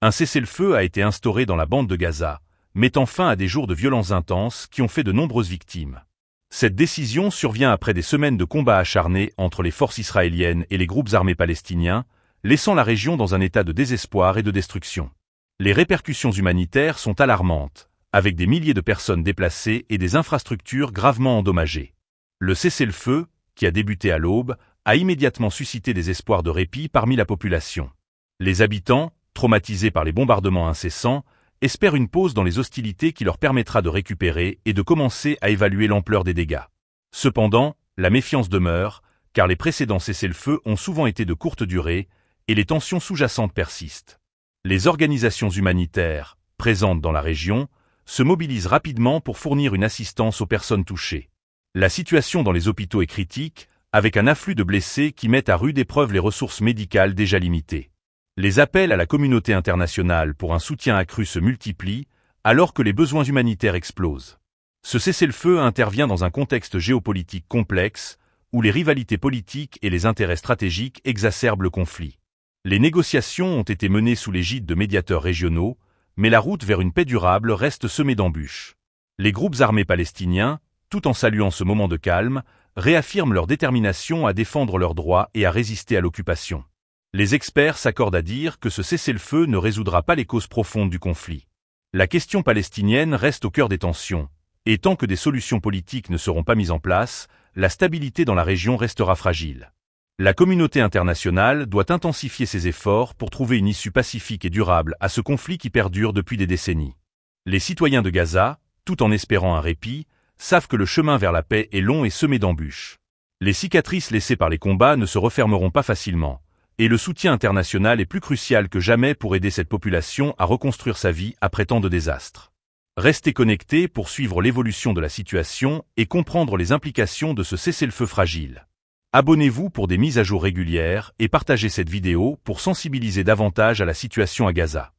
Un cessez-le-feu a été instauré dans la bande de Gaza, mettant fin à des jours de violences intenses qui ont fait de nombreuses victimes. Cette décision survient après des semaines de combats acharnés entre les forces israéliennes et les groupes armés palestiniens, laissant la région dans un état de désespoir et de destruction. Les répercussions humanitaires sont alarmantes, avec des milliers de personnes déplacées et des infrastructures gravement endommagées. Le cessez-le-feu, qui a débuté à l'aube, a immédiatement suscité des espoirs de répit parmi la population. Les habitants, traumatisés par les bombardements incessants, espèrent une pause dans les hostilités qui leur permettra de récupérer et de commencer à évaluer l'ampleur des dégâts. Cependant, la méfiance demeure, car les précédents cessez-le-feu ont souvent été de courte durée, et les tensions sous-jacentes persistent. Les organisations humanitaires, présentes dans la région, se mobilisent rapidement pour fournir une assistance aux personnes touchées. La situation dans les hôpitaux est critique, avec un afflux de blessés qui met à rude épreuve les ressources médicales déjà limitées. Les appels à la communauté internationale pour un soutien accru se multiplient, alors que les besoins humanitaires explosent. Ce cessez-le-feu intervient dans un contexte géopolitique complexe, où les rivalités politiques et les intérêts stratégiques exacerbent le conflit. Les négociations ont été menées sous l'égide de médiateurs régionaux, mais la route vers une paix durable reste semée d'embûches. Les groupes armés palestiniens, tout en saluant ce moment de calme, réaffirment leur détermination à défendre leurs droits et à résister à l'occupation. Les experts s'accordent à dire que ce cessez-le-feu ne résoudra pas les causes profondes du conflit. La question palestinienne reste au cœur des tensions, et tant que des solutions politiques ne seront pas mises en place, la stabilité dans la région restera fragile. La communauté internationale doit intensifier ses efforts pour trouver une issue pacifique et durable à ce conflit qui perdure depuis des décennies. Les citoyens de Gaza, tout en espérant un répit, savent que le chemin vers la paix est long et semé d'embûches. Les cicatrices laissées par les combats ne se refermeront pas facilement, et le soutien international est plus crucial que jamais pour aider cette population à reconstruire sa vie après tant de désastres. Restez connectés pour suivre l'évolution de la situation et comprendre les implications de ce cessez-le-feu fragile. Abonnez-vous pour des mises à jour régulières et partagez cette vidéo pour sensibiliser davantage à la situation à Gaza.